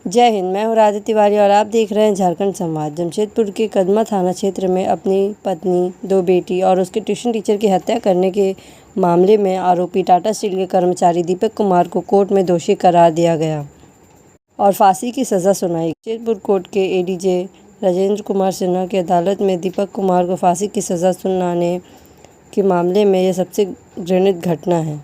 जय हिंद। मैं हूँ राधिका तिवारी और आप देख रहे हैं झारखंड संवाद। जमशेदपुर के कदमा थाना क्षेत्र में अपनी पत्नी, 2 बेटी और उसके ट्यूशन टीचर की हत्या करने के मामले में आरोपी टाटा स्टील के कर्मचारी दीपक कुमार को कोर्ट में दोषी करार दिया गया और फांसी की सज़ा सुनाई। जमशेदपुर कोर्ट के एडीजे राजेंद्र कुमार सिन्हा की अदालत में दीपक कुमार को फांसी की सज़ा सुनाने के मामले में यह सबसे घृणित घटना है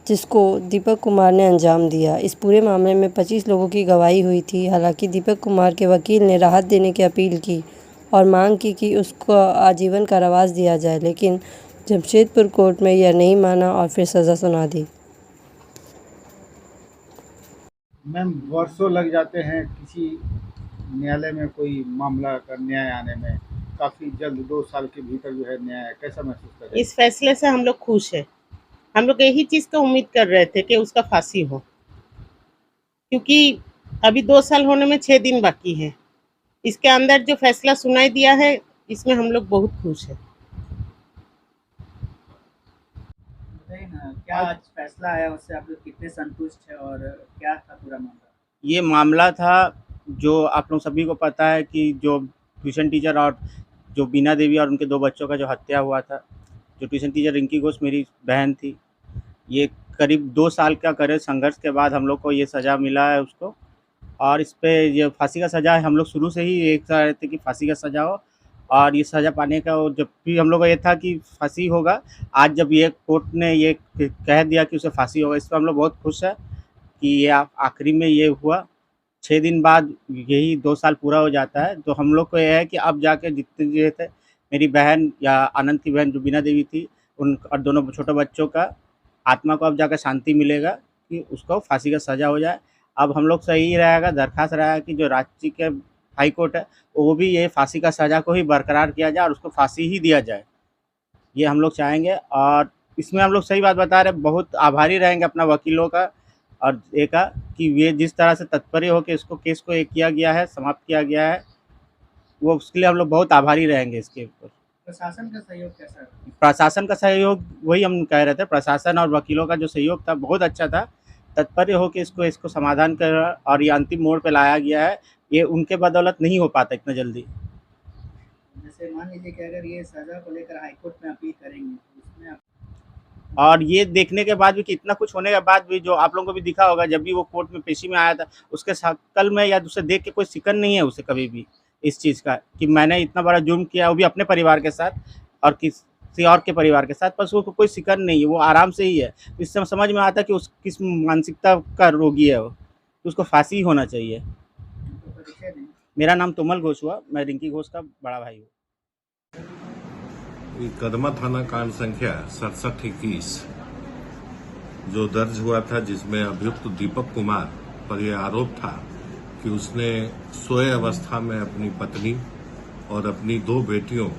जिसको दीपक कुमार ने अंजाम दिया। इस पूरे मामले में 25 लोगों की गवाही हुई थी। हालांकि दीपक कुमार के वकील ने राहत देने की अपील की और मांग की कि उसको आजीवन कारावास दिया जाए, लेकिन जमशेदपुर कोर्ट में यह नहीं माना और फिर सज़ा सुना दी। मैम, वर्षों लग जाते हैं किसी न्यायालय में कोई मामला का न्याय आने में। काफ़ी जल्द 2 साल के भीतर जो है न्याय, कैसा महसूस कर रहे हैं? इस फैसले से हम लोग खुश हैं। हम लोग यही चीज़ का उम्मीद कर रहे थे कि उसका फांसी हो, क्योंकि अभी 2 साल होने में 6 दिन बाकी है। इसके अंदर जो फैसला सुनाई दिया है, इसमें हम लोग बहुत खुश हैं। बताइए ना, क्या आज फैसला आया, उससे आप लोग कितने संतुष्ट हैं और क्या था पूरा मामला? ये मामला था, जो आप लोग सभी को पता है कि जो ट्यूशन टीचर और जो बीना देवी और उनके 2 बच्चों का जो हत्या हुआ था। जो ट्यूशन टीचर रिंकी घोष मेरी बहन थी। ये करीब 2 साल का करे संघर्ष के बाद हम लोग को ये सज़ा मिला है उसको, और इस पे ये फांसी का सज़ा है। हम लोग शुरू से ही एक चाह रहे थे कि फांसी का सज़ा हो, और ये सज़ा पाने का जब भी हम लोग को ये था कि फांसी होगा। आज जब ये कोर्ट ने ये कह दिया कि उसे फांसी होगा, इस पर हम लोग बहुत खुश हैं कि ये आखिरी में ये हुआ। 6 दिन बाद यही 2 साल पूरा हो जाता है। तो हम लोग को ये है कि अब जाके जितने जो थे, मेरी बहन या आनंद की बहन जो बीना देवी थी, उन और दोनों छोटे बच्चों का आत्मा को अब जाकर शांति मिलेगा कि उसको फांसी का सज़ा हो जाए। अब हम लोग से यही रहेगा, दरख्वास्त रहेगा कि जो राज्य के हाई कोर्ट है, वो भी ये फांसी का सज़ा को ही बरकरार किया जाए और उसको फांसी ही दिया जाए। ये हम लोग चाहेंगे, और इसमें हम लोग सही बात बता रहे हैं, बहुत आभारी रहेंगे अपना वकीलों का और का कि ये जिस तरह से तत्पर होकर इसको केस को किया गया है, समाप्त किया गया है, वो उसके लिए हम लोग बहुत आभारी रहेंगे। इसके ऊपर प्रशासन का सहयोग कैसा रहा? प्रशासन का सहयोग, वही हम कह रहे थे, प्रशासन और वकीलों का जो सहयोग था बहुत अच्छा था। तत्पर होकर इसको समाधान कर और ये अंतिम मोड़ पे लाया गया है। ये उनके बदौलत नहीं हो पाता इतना जल्दी। जैसे मान लीजिए कि अगर ये सजा को लेकर हाईकोर्ट में अपील करेंगे तो उसमें आप... और ये देखने के बाद भी कि इतना कुछ होने के बाद भी, जो आप लोगों को भी दिखा होगा, जब भी वो कोर्ट में पेशी में आया था, उसके शक्ल में या उसे देख के कोई शिकन नहीं है उसे कभी भी इस चीज़ का कि मैंने इतना बड़ा जुर्म किया, वो भी अपने परिवार के साथ और किसी और के परिवार के साथ, बस उसको कोई शिकन नहीं है, वो आराम से ही है। इससे समझ में आता है कि उस किस मानसिकता का रोगी है वो, तो उसको फांसी होना चाहिए। मेरा नाम तोमल घोष हुआ, मैं रिंकी घोष का बड़ा भाई हूँ। कदमा थाना कांड संख्या 6721 जो दर्ज हुआ था, जिसमें अभियुक्त दीपक कुमार पर यह आरोप था कि उसने सोए अवस्था में अपनी पत्नी और अपनी 2 बेटियों,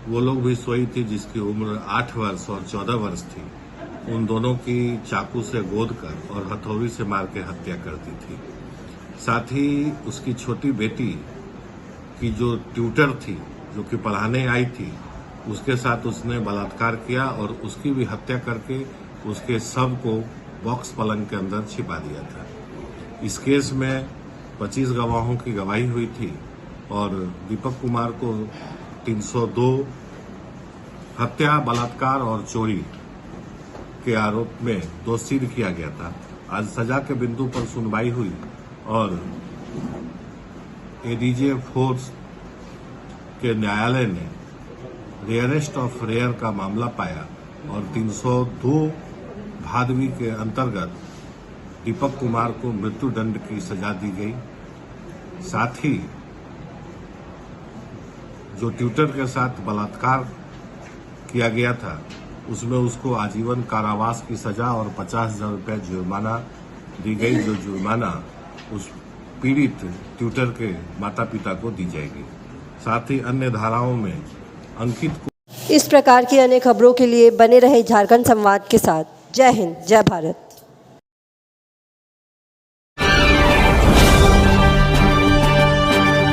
वो लोग भी सोई थी जिसकी उम्र 8 वर्ष और 14 वर्ष थी, उन दोनों की चाकू से गोद कर और हथौड़ी से मार के हत्या कर दी थी। साथ ही उसकी छोटी बेटी की जो ट्यूटर थी, जो कि पढ़ाने आई थी, उसके साथ उसने बलात्कार किया और उसकी भी हत्या करके उसके शव को बॉक्स पलंग के अंदर छिपा दिया था। इस केस में 25 गवाहों की गवाही हुई थी और दीपक कुमार को 302 हत्या, बलात्कार और चोरी के आरोप में दोषी किया गया था। आज सजा के बिंदु पर सुनवाई हुई और एडीजे फोर्स के न्यायालय ने रेयरेस्ट ऑफ रेयर का मामला पाया और 302 भादवी के अंतर्गत दीपक कुमार को मृत्यु दंड की सजा दी गई। साथ ही जो ट्यूटर के साथ बलात्कार किया गया था, उसमें उसको आजीवन कारावास की सजा और 50,000 रुपये जुर्माना दी गई, जो जुर्माना उस पीड़ित ट्यूटर के माता पिता को दी जाएगी। साथ ही अन्य धाराओं में अंकित को। इस प्रकार की अन्य खबरों के लिए बने रहे झारखंड संवाद के साथ। जय हिंद, जय भारत।